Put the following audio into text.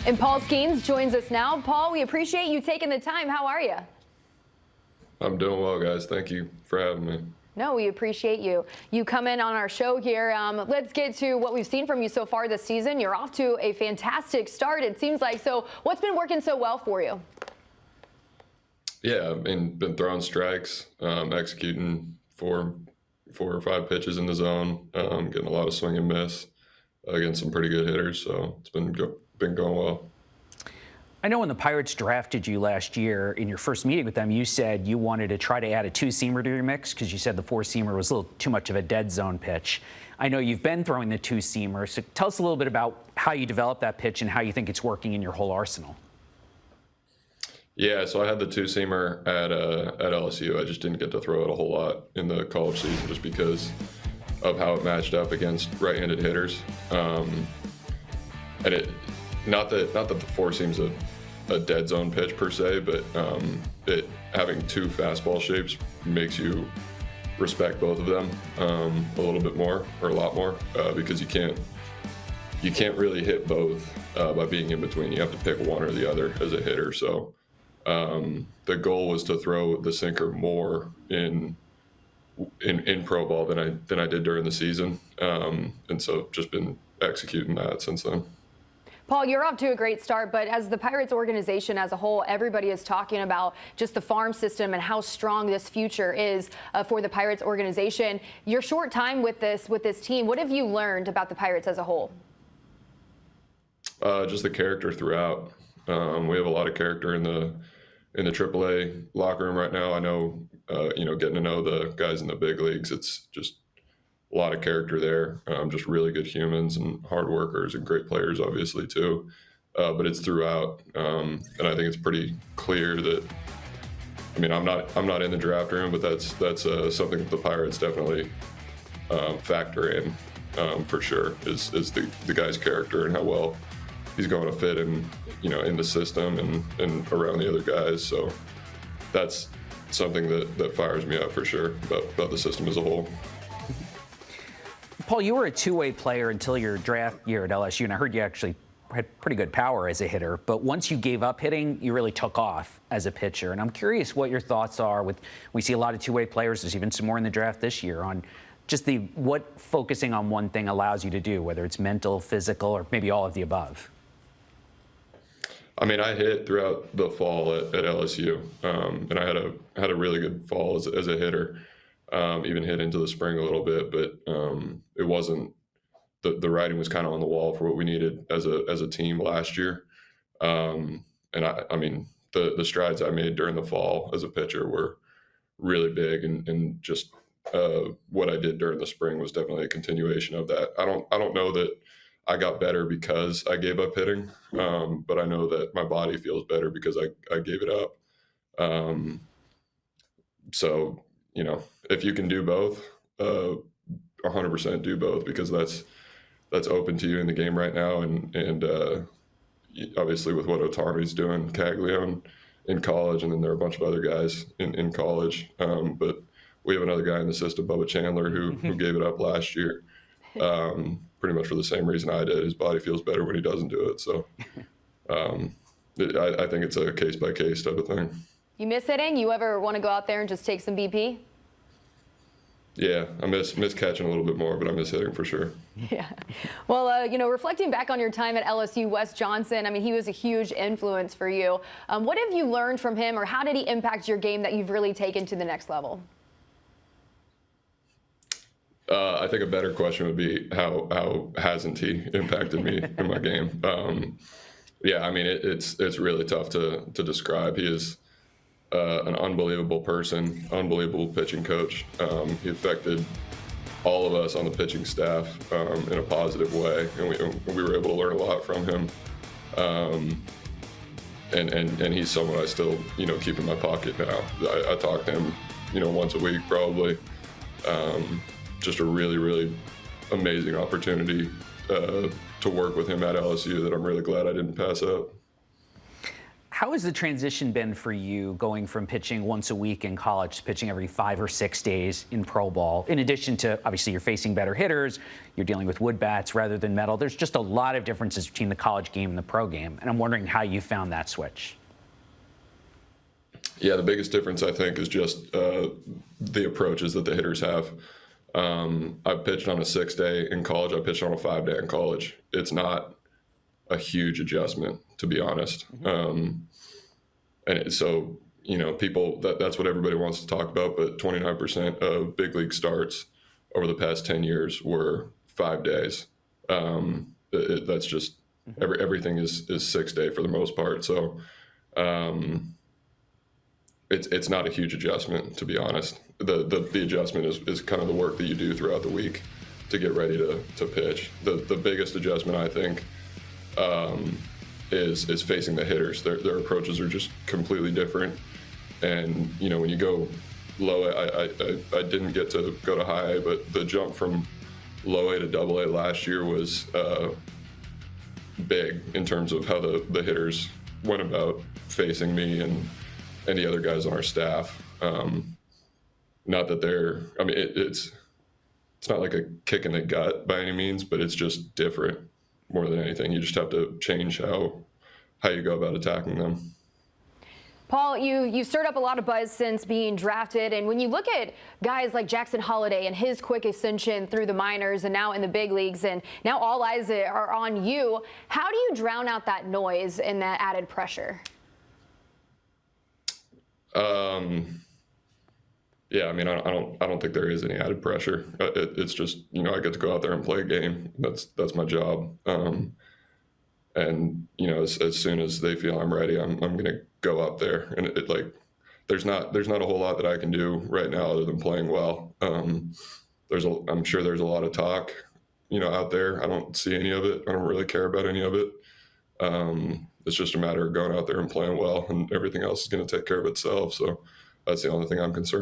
And Paul Skenes joins us now. Paul, we appreciate you taking the time. How are you? I'm doing well, guys. Thank you for having me. No, we appreciate you. You come in on our show here. Let's get to what we've seen from you so far this season. You're off to a fantastic start, it seems like. So what's been working so well for you? Yeah, I've been throwing strikes, executing four or five pitches in the zone, getting a lot of swing and miss against some pretty good hitters. So it's been going well. I know when the Pirates drafted you last year, in your first meeting with them, you said you wanted to try to add a two-seamer to your mix because you said the four-seamer was a little too much of a dead zone pitch. I know you've been throwing the two-seamer, so tell us a little bit about how you developed that pitch and how you think it's working in your whole arsenal. Yeah, so I had the two-seamer at LSU. I just didn't get to throw it a whole lot in the college season just because of how it matched up against right-handed hitters. And it not that the four-seam's a dead zone pitch per se, but it having two fastball shapes makes you respect both of them a little bit more, or a lot more, because you can't really hit both by being in between. You have to pick one or the other as a hitter. So the goal was to throw the sinker more in pro ball than I did during the season, and so just been executing that since then. Paul, you're off to a great start, but as the Pirates organization as a whole, everybody is talking about just the farm system and how strong this future is for the Pirates organization. Your short time with this team, what have you learned about the Pirates as a whole? Just the character throughout. We have a lot of character in the AAA locker room right now. I know, getting to know the guys in the big leagues, it's just a lot of character there. Just really good humans and hard workers and great players, obviously too. But it's throughout, and I think it's pretty clear that. I mean, I'm not in the draft room, but that's something that the Pirates definitely factor in for sure. Is the guy's character and how well he's going to fit in, in the system and around the other guys. So that's something that fires me up for sure about the system as a whole. Paul, you were a two-way player until your draft year at LSU, and I heard you actually had pretty good power as a hitter. But once you gave up hitting, you really took off as a pitcher. And I'm curious what your thoughts are we see a lot of two-way players, there's even some more in the draft this year, on just what focusing on one thing allows you to do, whether it's mental, physical, or maybe all of the above. I mean, I hit throughout the fall at LSU, and I had a really good fall as a hitter. Even hit into the spring a little bit, but it wasn't. The writing was kind of on the wall for what we needed as a team last year. And I mean, the strides I made during the fall as a pitcher were really big, and just what I did during the spring was definitely a continuation of that. I don't know that I got better because I gave up hitting, but I know that my body feels better because I gave it up. So, if you can do both, 100% do both, because that's open to you in the game right now. And obviously with what Otami's doing, Caglione in college, and then there are a bunch of other guys in college. But we have another guy in the system, Bubba Chandler, who gave it up last year, pretty much for the same reason I did. His body feels better when he doesn't do it. So I think it's a case-by-case type of thing. You miss hitting? You ever want to go out there and just take some BP? Yeah, I miss catching a little bit more, but I miss hitting for sure. Yeah. Well, reflecting back on your time at LSU, Wes Johnson, I mean, he was a huge influence for you. What have you learned from him, or how did he impact your game that you've really taken to the next level? I think a better question would be how hasn't he impacted me in my game? Yeah, I mean, it's really tough to describe. He is an unbelievable person, unbelievable pitching coach. He affected all of us on the pitching staff in a positive way, and we were able to learn a lot from him. And he's someone I still keep in my pocket now. I talk to him once a week probably. Just a really, really amazing opportunity to work with him at LSU that I'm really glad I didn't pass up. How has the transition been for you going from pitching once a week in college to pitching every 5 or 6 days in pro ball? In addition to, obviously, you're facing better hitters, you're dealing with wood bats rather than metal. There's just a lot of differences between the college game and the pro game. And I'm wondering how you found that switch. Yeah, the biggest difference, I think, is just the approaches that the hitters have. I pitched on a 6-day in college. I pitched on a 5-day in college. It's not a huge adjustment, to be honest. So, people, that's what everybody wants to talk about, but 29% of big league starts over the past 10 years were 5 days. That's just, everything is 6-day for the most part. So it's not a huge adjustment, to be honest. The adjustment is kind of the work that you do throughout the week to get ready to pitch. The biggest adjustment, I think, is facing the hitters. Their approaches are just completely different. And, when you go low A, I didn't get to go to high A, but the jump from low A to double A last year was big in terms of how the hitters went about facing me and any other guys on our staff. Not that it's not like a kick in the gut by any means, but it's just different more than anything. You just have to change how you go about attacking them. Paul, you've stirred up a lot of buzz since being drafted, and when you look at guys like Jackson Holliday and his quick ascension through the minors and now in the big leagues, and now all eyes are on you, how do you drown out that noise and that added pressure? Yeah, I don't think there is any added pressure. It's just, I get to go out there and play a game. That's my job. And as soon as they feel I'm ready, I'm going to go up there. And there's not a whole lot that I can do right now other than playing well. I'm sure there's a lot of talk, out there. I don't see any of it. I don't really care about any of it. It's just a matter of going out there and playing well, and everything else is going to take care of itself. So that's the only thing I'm concerned about.